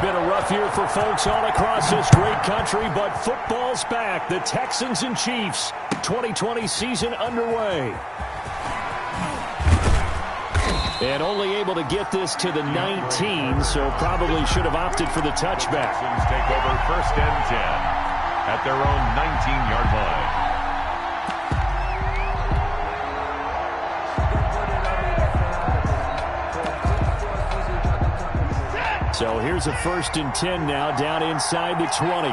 been a rough year for folks all across this great country, but football's back. The Texans and Chiefs, 2020 season underway. And only able to get this to the 19, so probably should have opted for the touchback. Texans take over 1st and 10 at their own 19-yard line. So here's a 1st and 10 now, down inside the 20.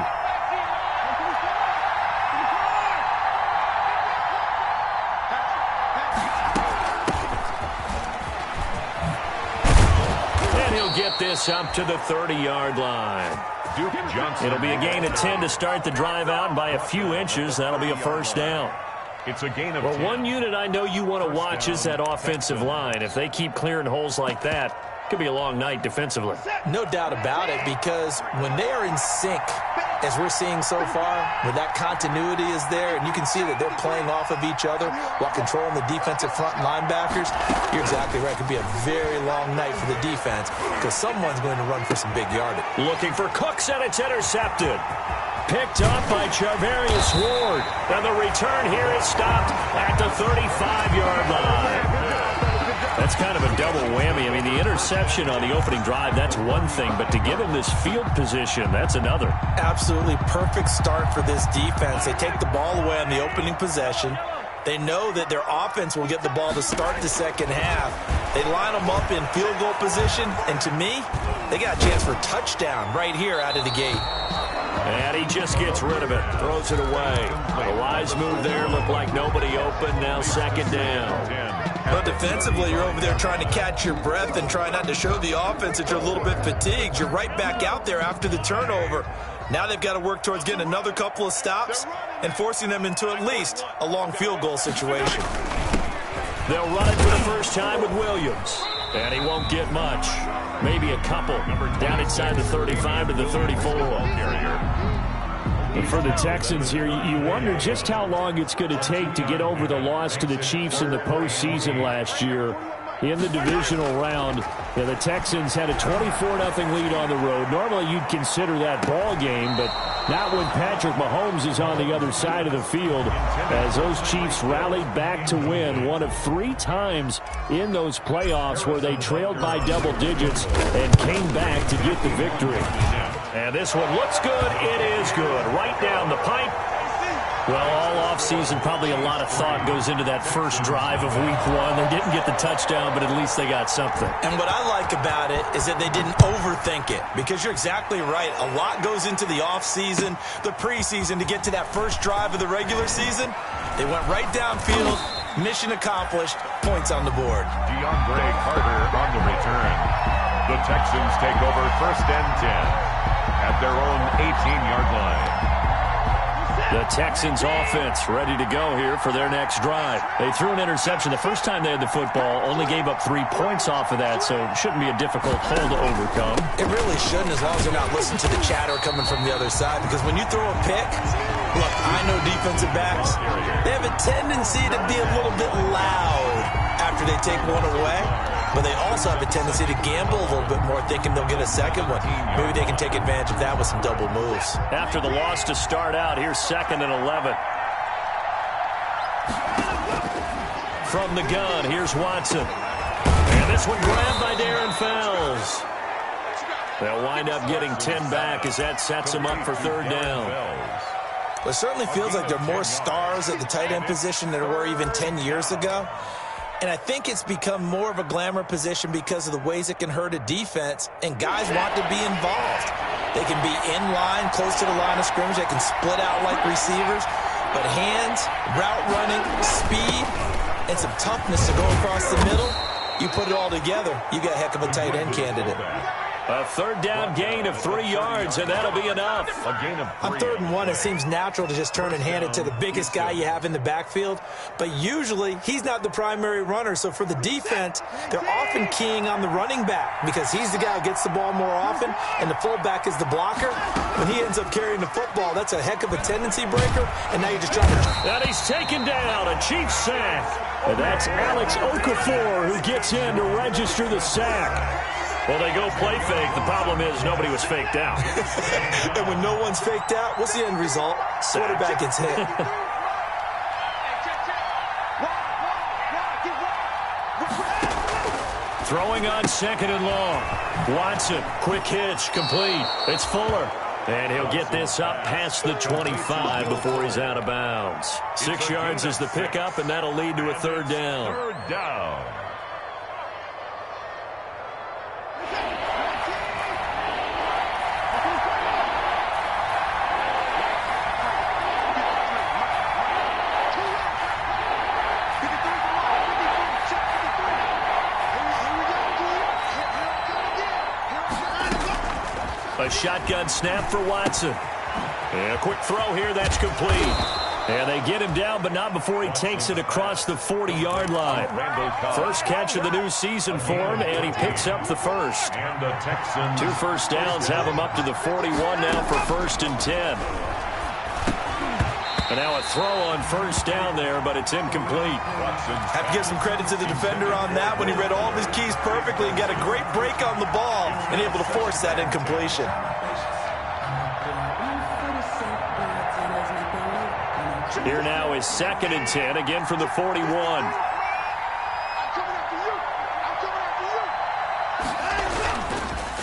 And he'll get this up to the 30-yard line. Duke Johnson. It'll be a gain of 10 to start the drive out by a few inches. That'll be a 1st down. It's a gain of 10. One unit I know you want to watch is that offensive line. If they keep clearing holes like that, could be a long night defensively. No doubt about it, because when they are in sync, as we're seeing so far, where that continuity is there, and you can see that they're playing off of each other while controlling the defensive front linebackers, you're exactly right. It could be a very long night for the defense because someone's going to run for some big yardage. Looking for Cooks, and it's intercepted. Picked up by JHarvey512. And the return here is stopped at the 35-yard line. That's kind of a double whammy. I mean, the interception on the opening drive, that's one thing, but to give him this field position, that's another. Absolutely perfect start for this defense. They take the ball away on the opening possession. They know that their offense will get the ball to start the second half. They line them up in field goal position, and to me, they got a chance for a touchdown right here out of the gate. And he just gets rid of it, throws it away. A wise move there, looked like nobody open, now 2nd down. But defensively, you're over there trying to catch your breath and try not to show the offense that you're a little bit fatigued. You're right back out there after the turnover. Now they've got to work towards getting another couple of stops and forcing them into at least a long field goal situation. They'll run it for the first time with Williams. And he won't get much. Maybe a couple. Down inside the 35 to the 34. And for the Texans here, you wonder just how long it's going to take to get over the loss to the Chiefs in the postseason last year in the divisional round. Yeah, the Texans had a 24-0 lead on the road. Normally you'd consider that ball game, but not when Patrick Mahomes is on the other side of the field, as those Chiefs rallied back to win one of 3 times in those playoffs where they trailed by double digits and came back to get the victory. And this one looks good. It is good. Right down the pipe. Well, all offseason, probably a lot of thought goes into that first drive of week 1. They didn't get the touchdown, but at least they got something. And what I like about it is that they didn't overthink it, because you're exactly right. A lot goes into the offseason, the preseason, to get to that first drive of the regular season. They went right downfield, mission accomplished, points on the board. DeAndre Carter on the return. The Texans take over 1st and 10 at their own 18-yard line. The Texans offense ready to go here for their next drive. They threw an interception the first time they had the football, only gave up 3 points off of that, so it shouldn't be a difficult hole to overcome. It really shouldn't, as long as they're not listening to the chatter coming from the other side, because when you throw a pick, look, I know defensive backs, they have a tendency to be a little bit loud after they take one away. But they also have a tendency to gamble a little bit more, thinking they'll get a second one. Maybe they can take advantage of that with some double moves. After the loss to start out, here's 2nd and 11. From the gun, here's Watson. And this one grabbed by Darren Fells. They'll wind up getting 10 back as that sets them up for 3rd down. It certainly feels like there are more stars at the tight end position than there were even 10 years ago. And I think it's become more of a glamour position because of the ways it can hurt a defense, and guys want to be involved. They can be in line, close to the line of scrimmage. They can split out like receivers. But hands, route running, speed, and some toughness to go across the middle, you put it all together, you got a heck of a tight end candidate. A 3rd down gain of 3 yards, and that'll be enough. A gain of 3. On 3rd and 1, it seems natural to just turn and hand it to the biggest guy you have in the backfield. But usually, he's not the primary runner. So for the defense, they're often keying on the running back because he's the guy who gets the ball more often, and the fullback is the blocker. When he ends up carrying the football, that's a heck of a tendency breaker, and now you're just trying to... And he's taken down, a Chiefs sack. And that's Alex Okafor who gets in to register the sack. Well, they go play fake. The problem is nobody was faked out. And when no one's faked out, what's the end result? Quarterback gets hit. Throwing on 2nd and long. Watson, quick hitch, complete. It's Fuller. And he'll get this up past the 25 before he's out of bounds. 6 yards is the pickup, and that'll lead to a 3rd down. 3rd down. A shotgun snap for Watson. And a quick throw here, that's complete. And they get him down, but not before he takes it across the 40-yard line. First catch of the new season for him, and he picks up the first. 2 first downs have him up to the 41 now for 1st and 10. And now a throw on 1st down there, but it's incomplete. Have to give some credit to the defender on that when he read all of his keys perfectly and got a great break on the ball and able to force that incompletion. Here now is 2nd and 10, again from the 41.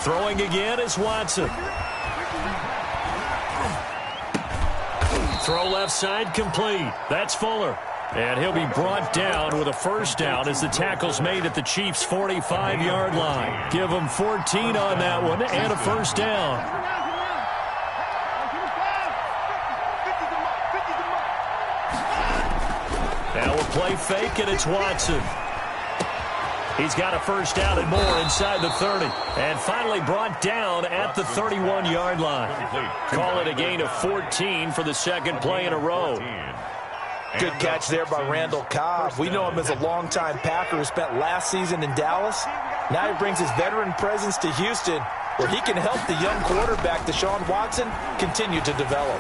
Throwing again is Watson. Throw left side complete. That's Fuller. And he'll be brought down with a 1st down as the tackle's made at the Chiefs' 45-yard line. Give them 14 on that one and a 1st down. Now we'll play fake, and it's Watson. He's got a 1st down and more inside the 30. And finally brought down at the 31-yard line. Call it a gain of 14 for the 2nd play in a row. Good catch there by Randall Cobb. We know him as a longtime Packer who spent last season in Dallas. Now he brings his veteran presence to Houston, where he can help the young quarterback, Deshaun Watson, continue to develop.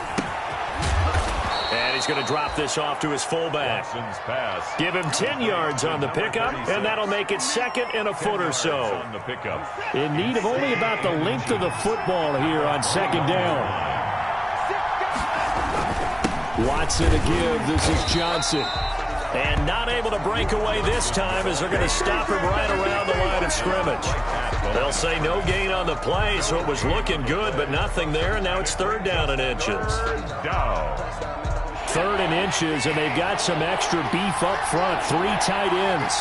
And he's going to drop this off to his fullback. Give him 10 yards on the pickup, and that'll make it 2nd and a foot or so. In need of only about the length of the football here on 2nd down. Watson to give. This is Johnson. And not able to break away this time as they're going to stop him right around the line of scrimmage. They'll say no gain on the play, so it was looking good, but nothing there, and now it's 3rd down and inches. 3rd and inches, and they've got some extra beef up front. 3 tight ends.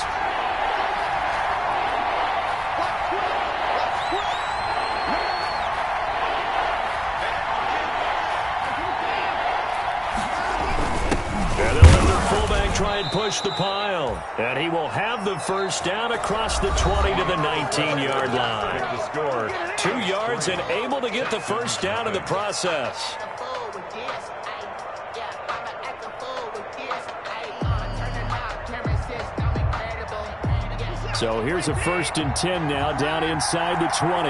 And they'll let their fullback try and push the pile. And he will have the 1st down across the 20 to the 19-yard line. 2 yards and able to get the 1st down in the process. So here's a 1st and 10 now, down inside the 20.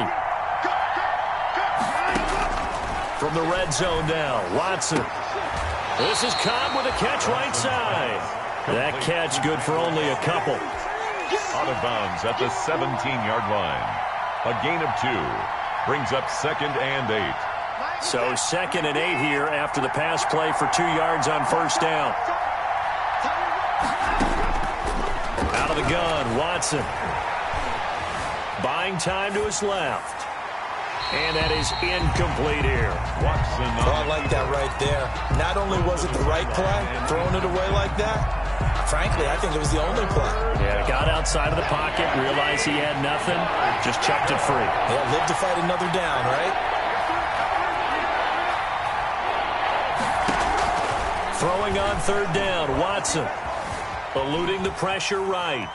From the red zone now, Watson. This is Cobb with a catch right side. That catch good for only a couple. Out of bounds at the 17-yard line. A gain of 2. Brings up 2nd and 8. So 2nd and 8 here after the pass play for 2 yards on 1st down. Out of the gun, Watson. Buying time to his left. And that is incomplete here. Watson. Oh, I like that right there. Not only was it the right play, throwing it away like that, frankly, I think it was the only play. Yeah, got outside of the pocket, realized he had nothing, just chucked it free. Yeah, live to fight another down, right? Throwing on 3rd down, Watson. Eluding the pressure right.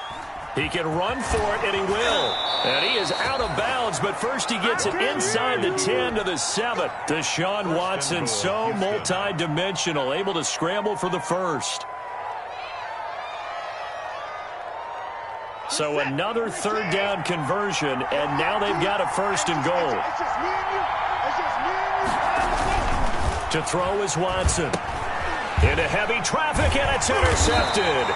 He can run for it, and he will. And he is out of bounds, but first he gets it inside the 10 to the 7. Deshaun Watson, so multi-dimensional, able to scramble for the 1st. So another 3rd down conversion, and now they've got a 1st and goal. To throw is Watson. Into heavy traffic, and it's intercepted.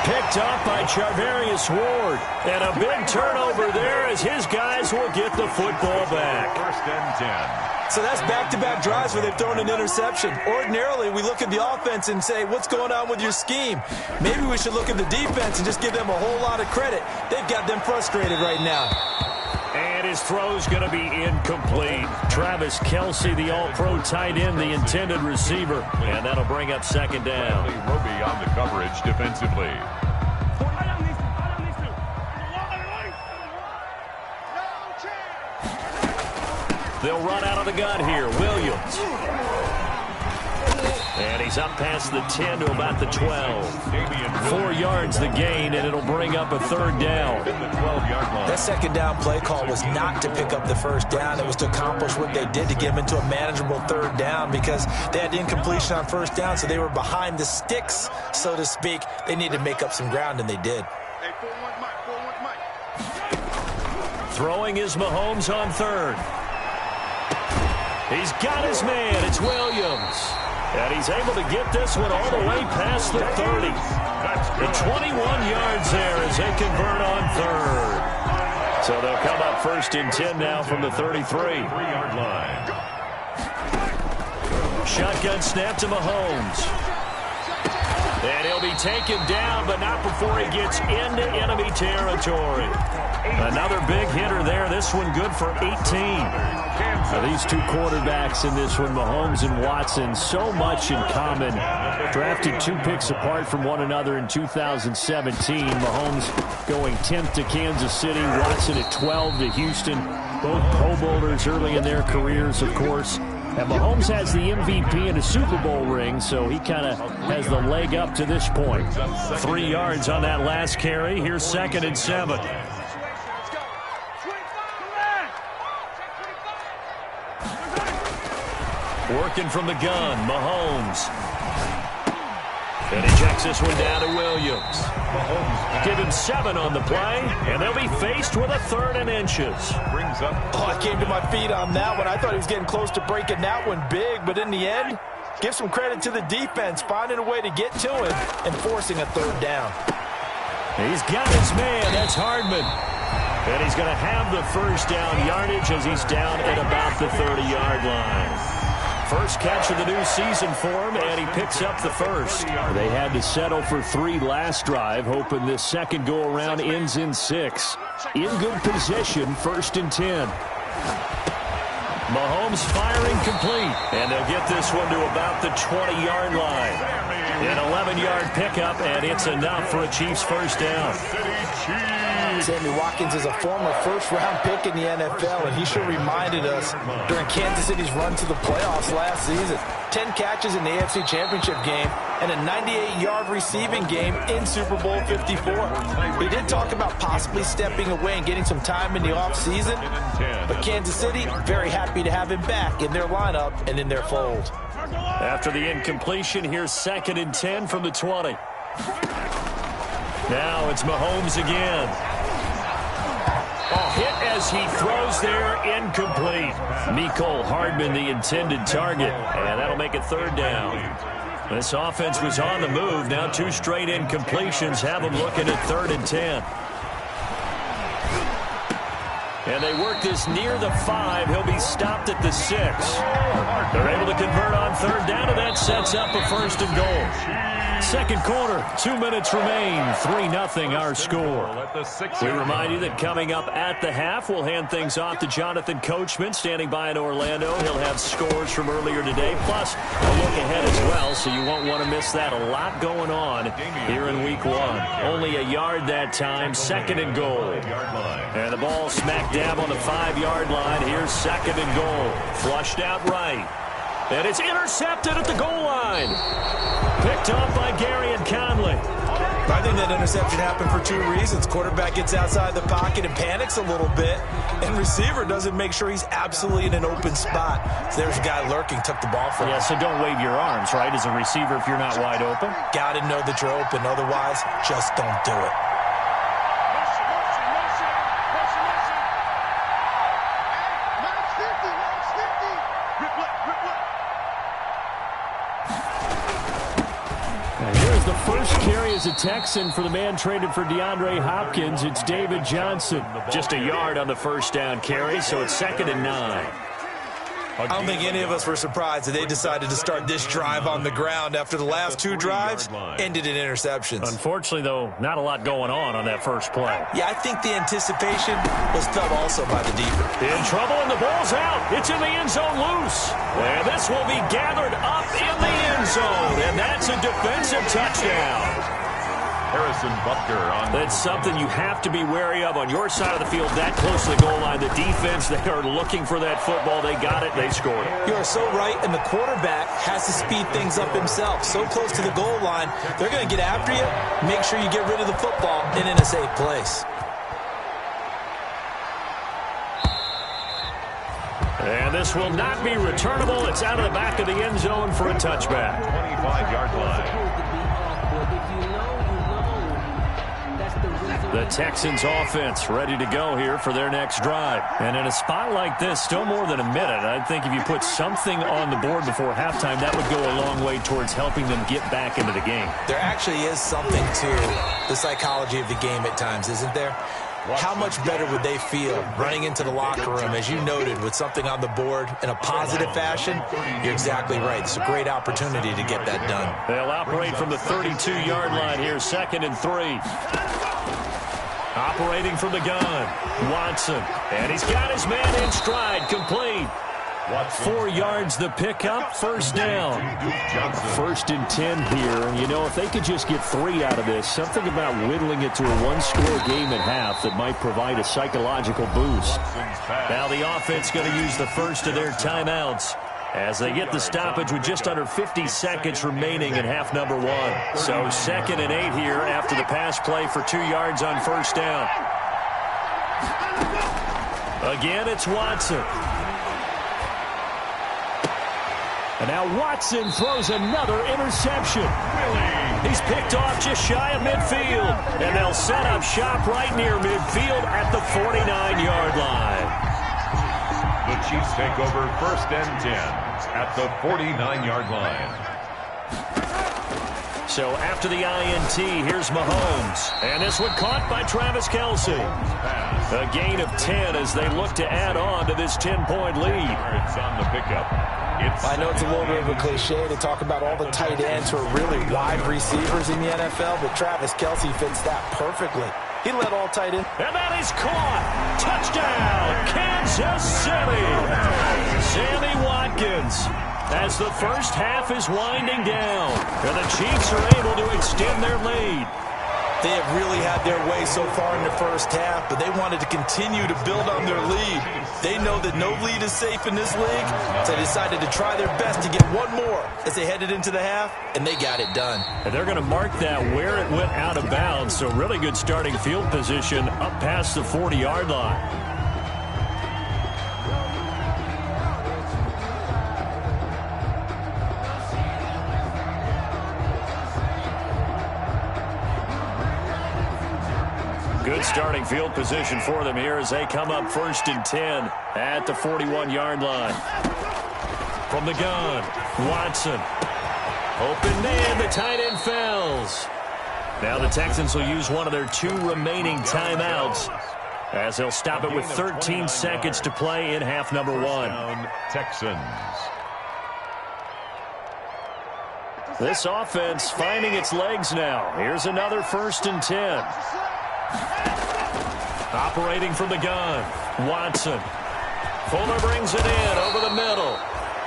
Picked up by Charvarius Ward. And a big turnover there as his guys will get the football back. First and 10. So that's back-to-back drives where they've thrown an interception. Ordinarily, we look at the offense and say, what's going on with your scheme? Maybe we should look at the defense and just give them a whole lot of credit. They've got them frustrated right now. And his throw's going to be incomplete. Travis Kelce, the all-pro tight end, the intended receiver. And that'll bring up second down. Roby on the coverage defensively. They'll run out of the gun here. Williams. And he's up past the 10 to about the 12. 4 yards the gain, and it'll bring up a third down. That second down play call was not to pick up the first down. It was to accomplish what they did to get them into a manageable third down because they had incompletion on first down, so they were behind the sticks, so to speak. They needed to make up some ground, and they did. Throwing is Mahomes on third. He's got his man. It's Williams. And he's able to get this one all the way past the 30. And 21 yards there as they convert on third. So they'll come up first and 10 now from the 33. 3-yard line. Shotgun snap to Mahomes. And he'll be taken down, but not before he gets into enemy territory. Another big hitter there. This one good for 18. Now these two quarterbacks in this one, Mahomes and Watson, so much in common. Drafted 2 picks apart from one another in 2017. Mahomes going 10th to Kansas City, Watson at 12 to Houston. Both Pro Bowlers early in their careers, of course. And Mahomes has the MVP and a Super Bowl ring, so he kind of has the leg up to this point. 3 yards on that last carry. Here's second and 7. Working from the gun, Mahomes. And he checks this one down to Williams. Give him 7 on the play, and they'll be faced with a third and inches. Brings up. Oh, I came to my feet on that one. I thought he was getting close to breaking that one big, but in the end, give some credit to the defense, finding a way to get to him and forcing a third down. He's got his man. That's Hardman. And he's going to have the first down yardage as he's down at about the 30-yard line. First catch of the new season for him, and he picks up the first. They had to settle for 3 last drive, hoping this second go-around ends in 6. In good position, first and 10. Mahomes firing complete, and they'll get this one to about the 20-yard line. An 11-yard pickup, and it's enough for a Chiefs first down. Sammy Watkins is a former first-round pick in the NFL, and he sure reminded us during Kansas City's run to the playoffs last season. 10 catches in the AFC Championship game and a 98-yard receiving game in Super Bowl 54. He did talk about possibly stepping away and getting some time in the offseason, but Kansas City very happy to have him back in their lineup and in their fold. After the incompletion, here's second and 10 from the 20. Now it's Mahomes again. Hit as he throws there, incomplete. Mecole Hardman, the intended target, and that'll make it third down. This offense was on the move. Now 2 straight incompletions have them looking at third and 10. And they work this near the 5. He'll be stopped at the 6. They're able to convert on third down, and that sets up a first and goal. Second quarter, 2 minutes remain. 3-0 our score. We remind you that coming up at the half, we'll hand things off to Jonathan Coachman, standing by in Orlando. He'll have scores from earlier today, plus a look ahead as well, so you won't want to miss that. A lot going on here in week 1. Only a yard that time, second and goal. And the ball smack dab on the 5-yard line. Here's second and goal. Flushed out right. And it's intercepted at the goal line. Picked off by Gary and Conley. I think that interception happened for 2 reasons. Quarterback gets outside the pocket and panics a little bit, and receiver doesn't make sure he's absolutely in an open spot. So there's a guy lurking, took the ball from him. Yeah, so don't wave your arms, right, as a receiver if you're not wide open. Got to know that you're open. Otherwise, just don't do it. carry as a Texan for the man traded for DeAndre Hopkins. It's David Johnson. Just a yard on the first down carry, so it's 2nd and 9. I don't think any of us were surprised that they decided to start this drive on the ground after the last 2 drives ended in interceptions. Unfortunately, though, not a lot going on that first play. Yeah, I think the anticipation was felt also by the defense. In trouble, and the ball's out. It's in the end zone loose. And this will be gathered up in the end zone, and that's a defensive touchdown. Harrison Butker on. That's something you have to be wary of on your side of the field, that close to the goal line. The defense, they are looking for that football. They got it. They scored it. You are so right, and the quarterback has to speed things up himself. So close to the goal line, they're going to get after you. Make sure you get rid of the football and in a safe place. And this will not be returnable. It's out of the back of the end zone for a touchback. 25-yard line. The Texans offense ready to go here for their next drive. And in a spot like this, still more than a minute, I think if you put something on the board before halftime, that would go a long way towards helping them get back into the game. There actually is something to the psychology of the game at times, isn't there? How much better would they feel running into the locker room, as you noted, with something on the board in a positive fashion? You're exactly right. It's a great opportunity to get that done. They'll operate from the 32-yard line here, 2nd and 3. Operating from the gun, Watson. And he's got his man in stride, complete. 4 yards the pickup, first down. 1st and 10 here. And, you know, if they could just get 3 out of this, something about whittling it to a one-score game at half that might provide a psychological boost. Now the offense going to use the first of their timeouts as they get the stoppage with just under 50 seconds remaining in half number 1. So 2nd and 8 here after the pass play for 2 yards on first down. Again, it's Watson. And now Watson throws another interception. He's picked off just shy of midfield. And they'll set up shop right near midfield at the 49-yard line. The Chiefs take over 1st and 10 at the 49-yard line. So after the INT, here's Mahomes. And this one caught by Travis Kelce. A gain of 10 as they look to add on to this 10-point lead. It's on the pickup. I know it's a little bit of a cliche to talk about all the tight ends who are really wide receivers in the NFL, but Travis Kelce fits that perfectly. He led all tight ends. And that is caught. Touchdown, Kansas City. Sammy Watkins. As the first half is winding down, and the Chiefs are able to extend their lead. They have really had their way so far in the first half, but they wanted to continue to build on their lead. They know that no lead is safe in this league, so they decided to try their best to get one more as they headed into the half, and they got it done. And they're going to mark that where it went out of bounds, so really good starting field position up past the 40-yard line. Good starting field position for them here as they come up 1st and 10 at the 41-yard line. From the gun, Watson. Open man, the tight end fails. Now the Texans will use one of their 2 remaining timeouts as they'll stop it with 13 seconds to play in half number 1. Texans. This offense finding its legs now. Here's another 1st and 10. Operating from the gun, Watson. Fuller brings it in over the middle.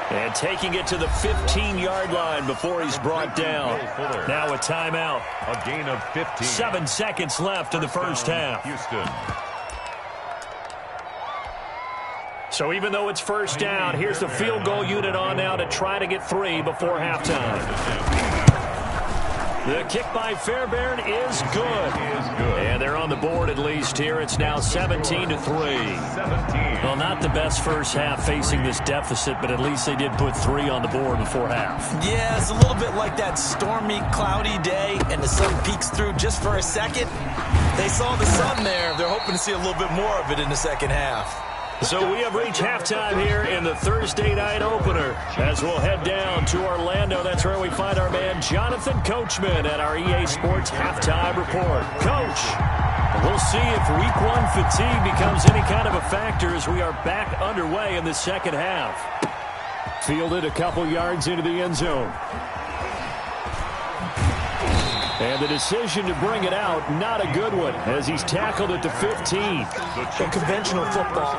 And taking it to the 15-yard line before he's brought down. Now a timeout. A gain of 15. 7 seconds left in the first half. Houston. So even though it's first down, here's the field goal unit on now to try to get 3 before halftime. The kick by Fairbairn is good. And they're on the board at least here. It's now 17-3. Well, not the best first half facing this deficit, but at least they did put 3 on the board before half. Yeah, it's a little bit like that stormy, cloudy day, and the sun peeks through just for a second. They saw the sun there. They're hoping to see a little bit more of it in the second half. So we have reached halftime here in the Thursday night opener as we'll head down to Orlando. That's where we find our man Jonathan Coachman at our EA Sports Halftime Report. Coach, we'll see if Week 1 fatigue becomes any kind of a factor as we are back underway in the second half. Fielded a couple yards into the end zone. And the decision to bring it out, not a good one, as he's tackled at the 15. Well, conventional football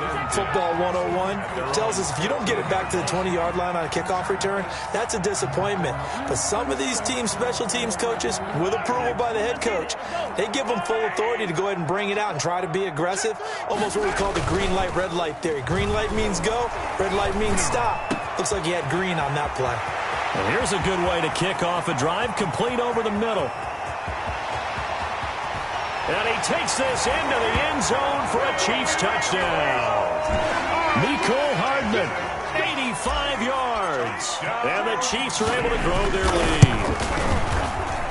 101, tells us if you don't get it back to the 20-yard line on a kickoff return, that's a disappointment. But some of these teams, special teams coaches, with approval by the head coach, they give them full authority to go ahead and bring it out and try to be aggressive. Almost what we call the green light, red light theory. Green light means go, red light means stop. Looks like he had green on that play. And here's a good way to kick off a drive, complete over the middle. And he takes this into the end zone for a Chiefs touchdown. Mecole Hardman, 85 yards. And the Chiefs are able to grow their lead.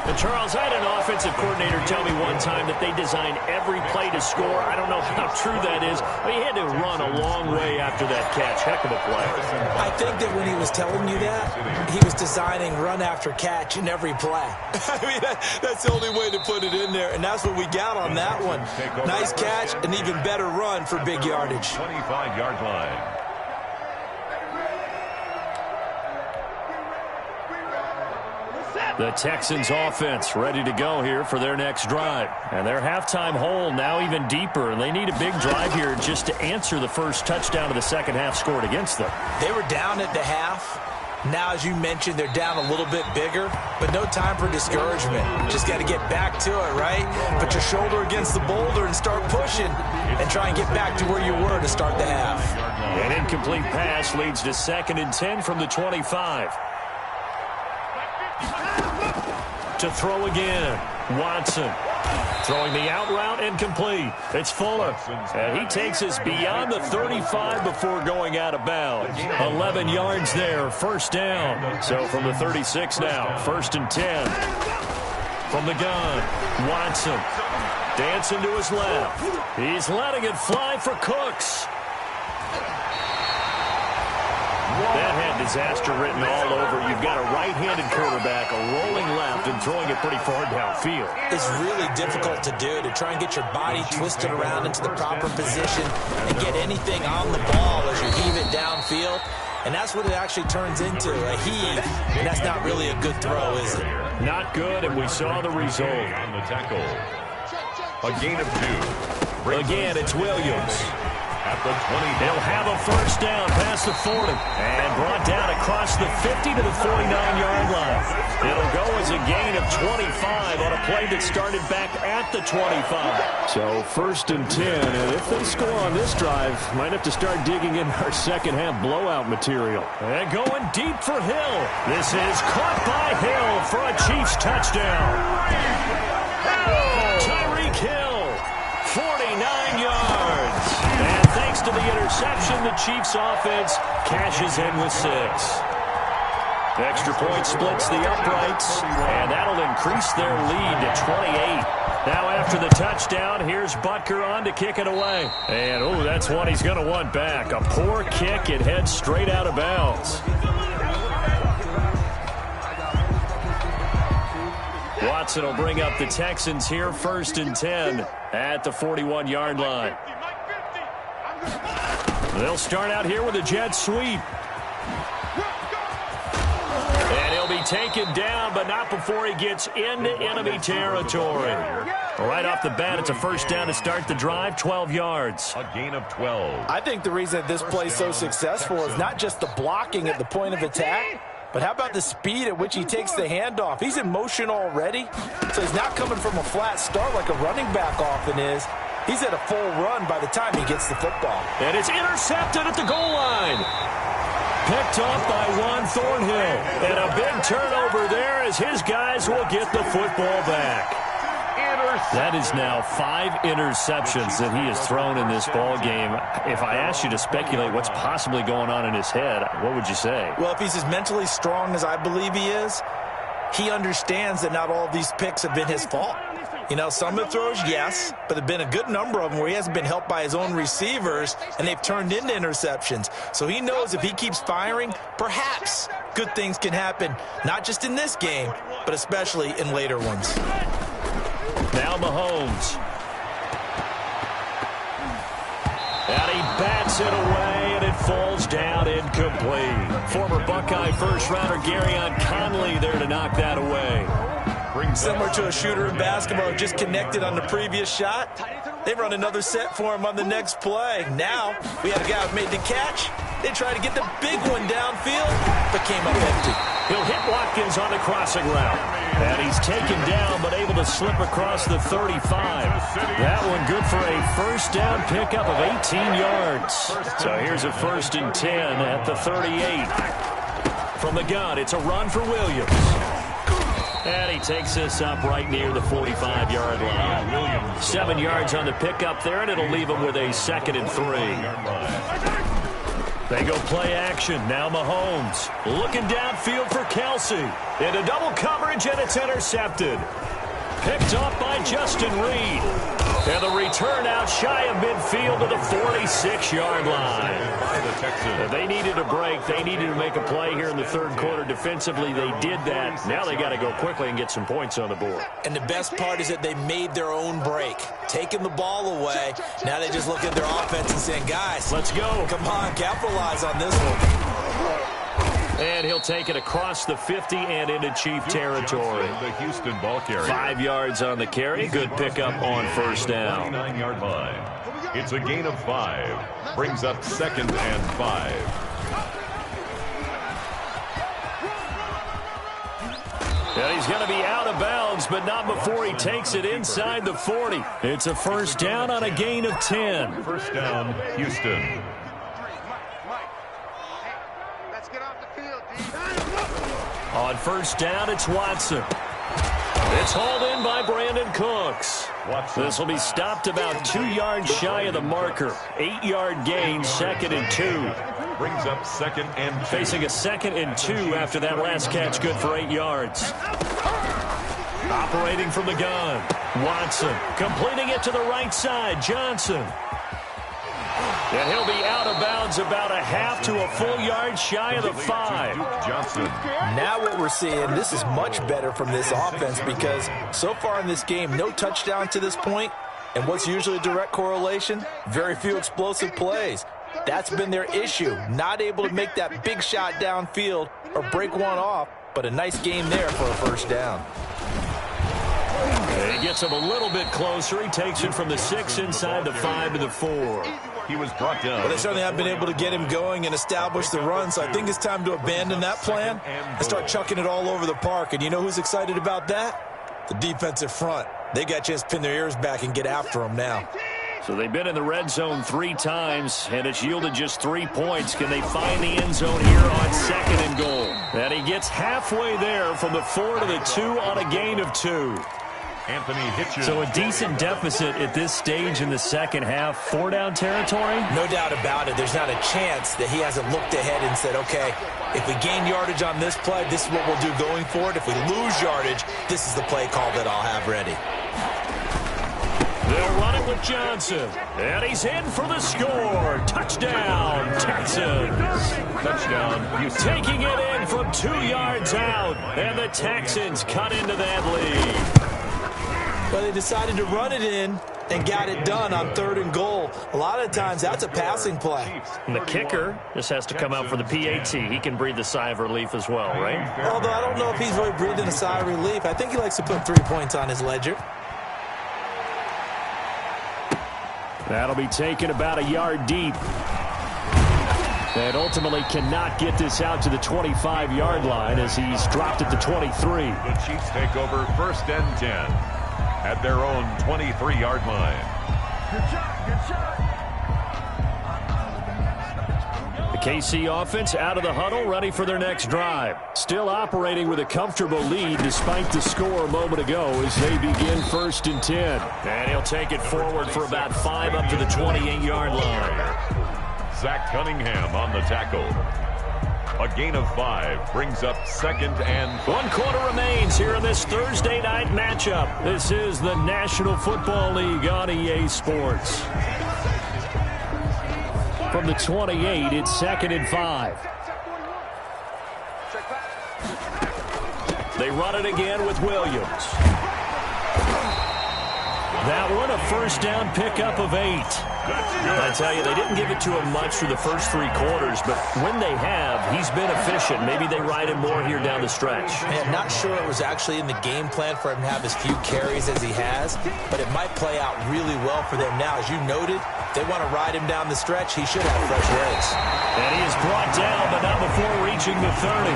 And Charles, I had an offensive coordinator tell me one time that they design every play to score. I don't know how true that is, but he had to run a long way after that catch. Heck of a play. I think that when he was telling you that, he was designing run after catch in every play. I mean, that's the only way to put it in there, and that's what we got on that one. Nice catch, an even better run for big yardage. 25-yard line. The Texans offense ready to go here for their next drive. And their halftime hole now even deeper. And they need a big drive here just to answer the first touchdown of the second half scored against them. They were down at the half. Now, as you mentioned, they're down a little bit bigger, but no time for discouragement. Just got to get back to it, right? Put your shoulder against the boulder and start pushing and try and get back to where you were to start the half. An incomplete pass leads to 2nd and 10 from the 25. To throw again, Watson. Throwing the out route incomplete. It's Fuller. And he takes us beyond the 35 before going out of bounds. 11 yards there, first down. So from the 36 now, 1st and 10. From the gun, Watson. Dancing to his left. He's letting it fly for Cooks. That had disaster written all over. You've got a right-handed quarterback, a rolling left, and throwing it pretty far downfield. It's really difficult to do, to try and get your body twisted around into the proper position and get anything on the ball as you heave it downfield. And that's what it actually turns into, a heave. And that's not really a good throw, is it? Not good, and we saw the result. On the tackle. A gain of 2. Again, it's Williams. At the 20. They'll have a first down past the 40 and brought down across the 50 to the 49-yard line. It'll go as a gain of 25 on a play that started back at the 25. So 1st and 10, and if they score on this drive, might have to start digging in our second half blowout material. And going deep for Hill. This is caught by Hill for a Chiefs touchdown. Tyreek Hill, 49 yards. And thanks to the interception, the Chiefs offense cashes in with 6. Extra point splits the uprights, and that'll increase their lead to 28. Now after the touchdown, here's Butker on to kick it away. And, oh, that's one he's going to want back. A poor kick. It heads straight out of bounds. Watson will bring up the Texans here, 1st and 10 at the 41-yard line. They'll start out here with a jet sweep. And he'll be taken down, but not before he gets into enemy territory. Right off the bat, it's a first down to start the drive, 12 yards. A gain of 12. I think the reason that this play is so successful is not just the blocking at the point of attack, but how about the speed at which he takes the handoff? He's in motion already, so he's not coming from a flat start like a running back often is. He's at a full run by the time he gets the football. And it's intercepted at the goal line. Picked off by Juan Thornhill. And a big turnover there as his guys will get the football back. That is now 5 interceptions that he has thrown in this ball game. If I asked you to speculate what's possibly going on in his head, what would you say? Well, if he's as mentally strong as I believe he is, he understands that not all of these picks have been his fault. You know, some of the throws, yes, but there have been a good number of them where he hasn't been helped by his own receivers, and they've turned into interceptions. So he knows if he keeps firing, perhaps good things can happen, not just in this game, but especially in later ones. Now Mahomes. And he bats it away, and it falls down incomplete. Former Buckeye first-rounder Garyon Conley there to knock that away. Similar to a shooter in basketball who just connected on the previous shot. They run another set for him on the next play. Now, we had a guy who made the catch. They tried to get the big one downfield, but came up empty. He'll hit Watkins on the crossing route. And he's taken down, but able to slip across the 35. That one good for a first down pickup of 18 yards. So here's a 1st and 10 at the 38. From the gun, it's a run for Williams. And he takes this up right near the 45-yard line. 7 yards on the pickup there, and it'll leave him with a 2nd and 3. They go play action. Now Mahomes looking downfield for Kelsey. Into double coverage, and it's intercepted. Picked up by Justin Reed. And the return out shy of midfield to the 46-yard line. They needed a break. They needed to make a play here in the third quarter. Defensively, they did that. Now they got to go quickly and get some points on the board. And the best part is that they made their own break. Taking the ball away. Now they just look at their offense and saying, guys, let's go. Come on, capitalize on this one. And he'll take it across the 50 and into Chief territory. The Houston ball carrier. 5 yards on the carry. Good pickup on first down. 9-yard line. It's a gain of 5. Brings up 2nd and 5. And he's going to be out of bounds, but not before he takes it inside the 40. It's a first down on a gain of 10. First down, Houston. On first down, it's Watson. It's hauled in by Brandon Cooks. This will be stopped about 2 yards shy of the marker. 8-yard gain, 2nd and 2. Brings up 2nd and 2. Facing a 2nd and 2 after that last catch, good for 8 yards. Operating from the gun, Watson. Completing it to the right side, Johnson. And he'll be out of bounds about a half to a full yard shy of the 5. Johnson. Now what we're seeing, this is much better from this offense because so far in this game, no touchdown to this point. And what's usually a direct correlation? Very few explosive plays. That's been their issue. Not able to make that big shot downfield or break one off, but a nice game there for a first down. And he gets him a little bit closer. He takes it from the 6 inside the 5 to the 4. He was brought down. Well, they certainly have been able to get him going and establish the run, so I think it's time to abandon that plan and start chucking it all over the park. And you know who's excited about that? The defensive front. They got a chance to pin their ears back and get after him now. So they've been in the red zone 3 times, and it's yielded just 3 points. Can they find the end zone here on 2nd and goal? And he gets halfway there from the 4 to the 2 on a gain of 2. Anthony Hitchens. So a decent deficit at this stage in the second half. 4-down territory? No doubt about it. There's not a chance that he hasn't looked ahead and said, okay, if we gain yardage on this play, this is what we'll do going forward. If we lose yardage, this is the play call that I'll have ready. They'll run it with Johnson. And he's in for the score. Touchdown, Texans. Touchdown, Houston. Taking it in from 2 yards out. And the Texans cut into that lead. Well, they decided to run it in and got it done on 3rd and goal. A lot of times, that's a passing play. And the kicker just has to come out for the PAT. He can breathe a sigh of relief as well, right? Although I don't know if he's really breathing a sigh of relief. I think he likes to put 3 points on his ledger. That'll be taken about a yard deep. And ultimately cannot get this out to the 25-yard line as he's dropped at the 23. The Chiefs take over 1st and 10 at their own 23-yard line. The KC offense out of the huddle, ready for their next drive. Still operating with a comfortable lead despite the score a moment ago as they begin 1st and 10. And he'll take it forward for about 5 up to the 28-yard line. Zach Cunningham on the tackle. A gain of 5 brings up 2nd and 5. 1 quarter remains here in this Thursday night matchup. This is the National Football League on EA Sports. From the 28, it's 2nd and 5. They run it again with Williams. That one, a first down pickup of 8. I tell you, they didn't give it to him much through the first 3 quarters, but when they have, he's been efficient. Maybe they ride him more here down the stretch. Man, not sure it was actually in the game plan for him to have as few carries as he has, but it might play out really well for them now. As you noted, if they want to ride him down the stretch, he should have fresh legs. And he is brought down, but not before reaching the 30.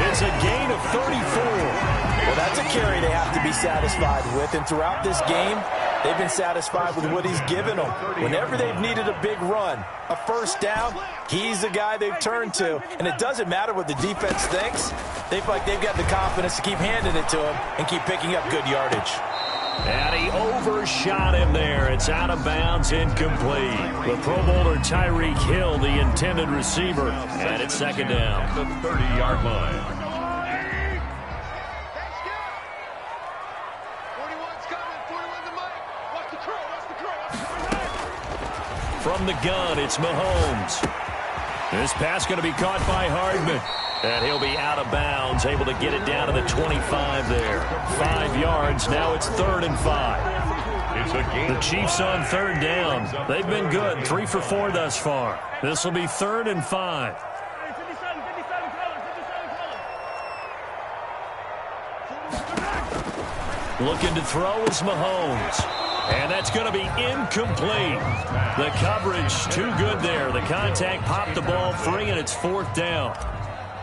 It's a gain of 34. Well, that's a carry they have to be satisfied with, and throughout this game, they've been satisfied with what he's given them. Whenever they've needed a big run, a first down, he's the guy they've turned to. And it doesn't matter what the defense thinks. They feel like they've got the confidence to keep handing it to him and keep picking up good yardage. And he overshot him there. It's out of bounds, incomplete. The Pro Bowler Tyreek Hill, the intended receiver. And it's 2nd down. The 30-yard line. From the gun, it's Mahomes. This pass going to be caught by Hardman. And he'll be out of bounds, able to get it down to the 25 there. 5 yards, now it's 3rd and 5. The Chiefs on 3rd down. They've been good, 3 for 4 thus far. This will be 3rd and 5. Looking to throw is Mahomes. And that's going to be incomplete. The coverage too good there. The contact popped the ball free, and it's 4th down.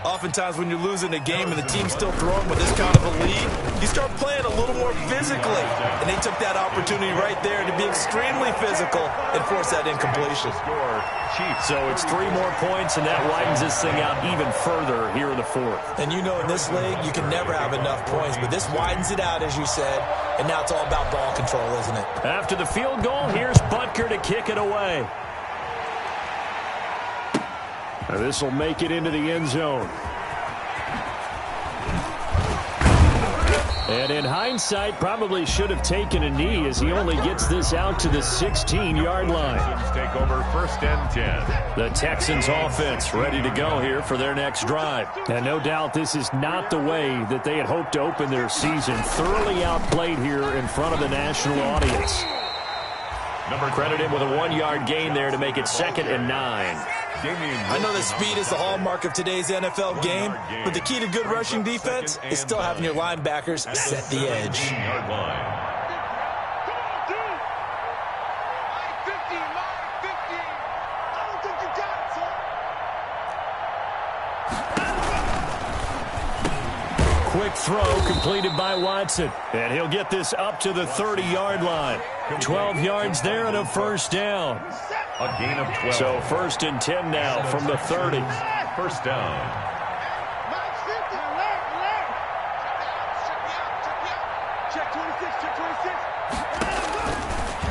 Oftentimes when you're losing a game and the team's still throwing with this kind of a lead, you start playing a little more physically. And they took that opportunity right there to be extremely physical and force that incompletion. So it's 3 more points, and that widens this thing out even further here in the 4th. And you know in this league, you can never have enough points, but this widens it out, as you said, and now it's all about ball control, isn't it? After the field goal, here's Butker to kick it away. This will make it into the end zone. And in hindsight, probably should have taken a knee as he only gets this out to the 16-yard line. Take over 1st and 10. The Texans offense ready to go here for their next drive. And no doubt this is not the way that they had hoped to open their season. Thoroughly outplayed here in front of the national audience. Credit him with a 1-yard gain there to make it 2nd and 9. I know that speed is the hallmark of today's NFL game, but the key to good rushing defense is still having your linebackers set the edge. Quick throw completed by Watson, and he'll get this up to the 30-yard line. 12 yards there and a first down. A gain of 12. So 1st and 10 now from the 30. First down.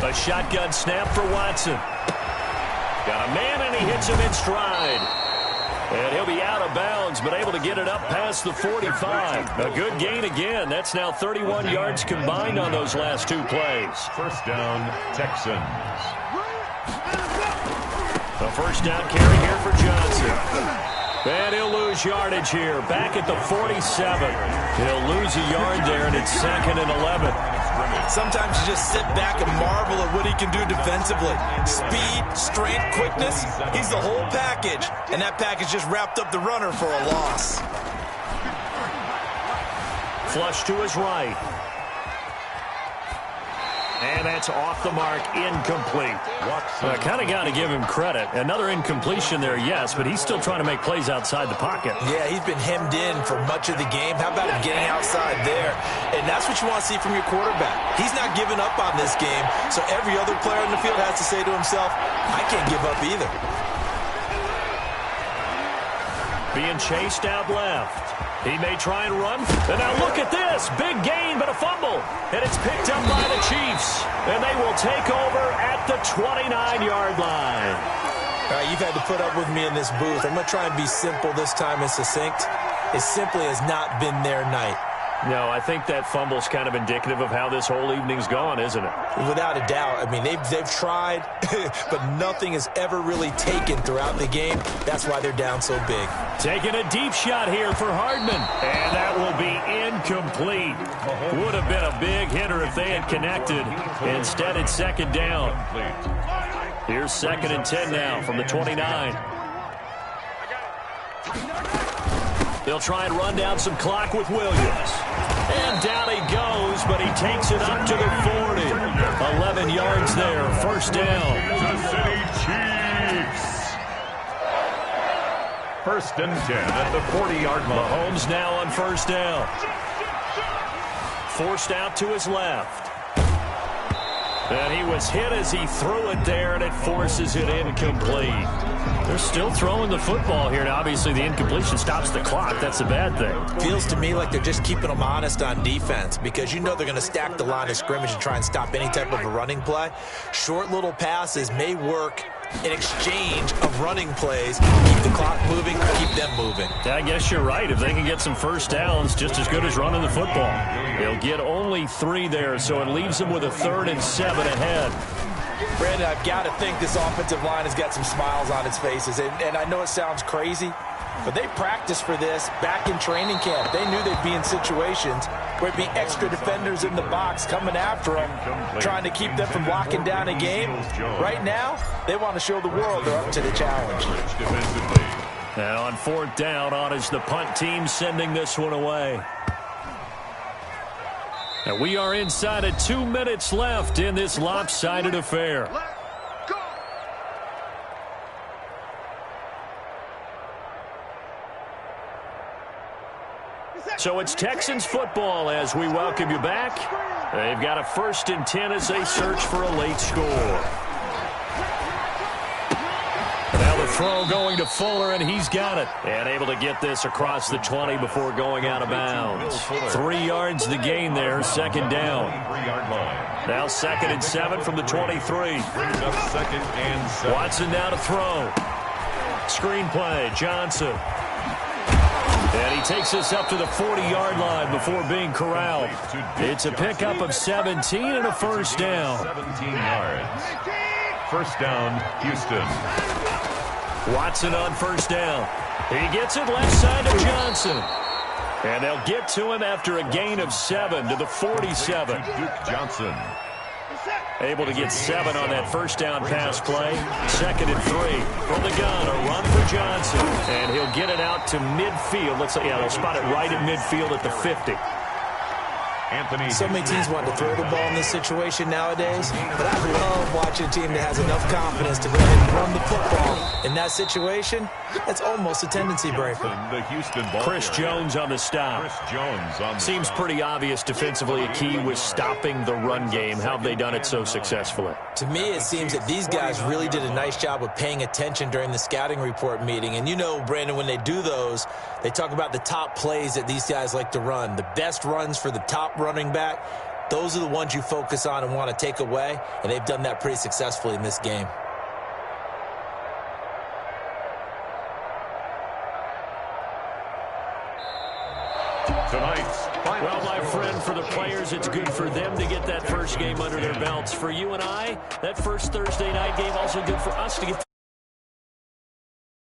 A shotgun snap for Watson. Got a man, and he hits him in stride. And he'll be out of bounds, but able to get it up past the 45. A good gain again. That's now 31 yards combined on those last 2 plays. First down, Texans. A first down carry here for Johnson. And he'll lose yardage here. Back at the 47. He'll lose a yard there, and it's 2nd and 11. Sometimes you just sit back and marvel at what he can do defensively. Speed, strength, quickness, he's the whole package. And that package just wrapped up the runner for a loss. Flush to his right. And that's off the mark, incomplete. I kind of got to give him credit. Another incompletion there, yes, but he's still trying to make plays outside the pocket. Yeah, he's been hemmed in for much of the game. How about him getting outside there? And that's what you want to see from your quarterback. He's not giving up on this game, so every other player in the field has to say to himself, I can't give up either. Being chased out left. He may try and run. And now look at this. Big gain, but a fumble. And it's picked up by the Chiefs. And they will take over at the 29-yard line. All right, you've had to put up with me in this booth. I'm going to try and be simple this time and succinct. It simply has not been their night. No, I think that fumble's kind of indicative of how this whole evening's gone, isn't it? Without a doubt. I mean, they've tried, but nothing has ever really taken throughout the game. That's why they're down so big. Taking a deep shot here for Hardman. And that will be incomplete. Would have been a big hitter if they had connected. Instead, it's second down. Here's 2nd and 10 now from the 29. They'll try and run down some clock with Williams. And down he goes, but he takes it up to the 40. 11 yards there, first down. The City Chiefs. 1st and 10 at the 40-yard line. Mahomes now on first down. Forced out to his left. And he was hit as he threw it there, and it forces it incomplete. They're still throwing the football here, and obviously the incompletion stops the clock. That's a bad thing. Feels to me like they're just keeping them honest on defense because you know they're going to stack the line of scrimmage and try and stop any type of a running play. Short little passes may work in exchange of running plays. Keep the clock moving, keep them moving. I guess you're right. If they can get some first downs, just as good as running the football. They'll get only 3 there, so it leaves them with a 3rd and 7 ahead. Brandon, I've got to think this offensive line has got some smiles on its faces. And I know it sounds crazy, but they practiced for this back in training camp. They knew they'd be in situations where it'd be extra defenders in the box coming after them, trying to keep them from locking down a game. Right now, they want to show the world they're up to the challenge. Now on 4th down, on is the punt team sending this one away. And we are inside of 2 minutes left in this lopsided affair. So it's Texans football as we welcome you back. They've got a 1st and 10 as they search for a late score. Now the throw going to Fuller, and he's got it. And able to get this across the 20 before going out of bounds. 3 yards the gain there, 2nd down. Now 2nd and 7 from the 23. Brings up 2nd and 7. Watson now to throw. Screenplay, Johnson. And he takes us up to the 40-yard line before being corralled. It's a pickup of 17 and a first down. 17 yards. First down, Houston. Watson on first down. He gets it left side to Johnson. And they'll get to him after a gain of 7 to the 47. Duke Johnson. Able to get 7 on that first down pass play. 2nd and 3 from the gun. A run for Johnson. And he'll get it out to midfield. Looks like, yeah, they'll spot it right at midfield at the 50. Anthony. So many teams want to throw the ball in this situation nowadays, but I love watching a team that has enough confidence to go ahead and run the football. In that situation, that's almost a tendency breaker. The Houston ball Chris Jones on the stop. Chris Jones on the Seems stop. pretty obvious defensively a key was stopping the run game. How have they done it so successfully? To me, it seems that these guys really did a nice job of paying attention during the scouting report meeting. And you know, Brandon, when they do those, they talk about the top plays that these guys like to run. The best runs for the top running back, those are the ones you focus on and want to take away. And they've done that pretty successfully in this game. Tonight's final Well, my friend, for the players, it's good for them to get that first game under their belts. For you and I, that first Thursday night game also good for us to get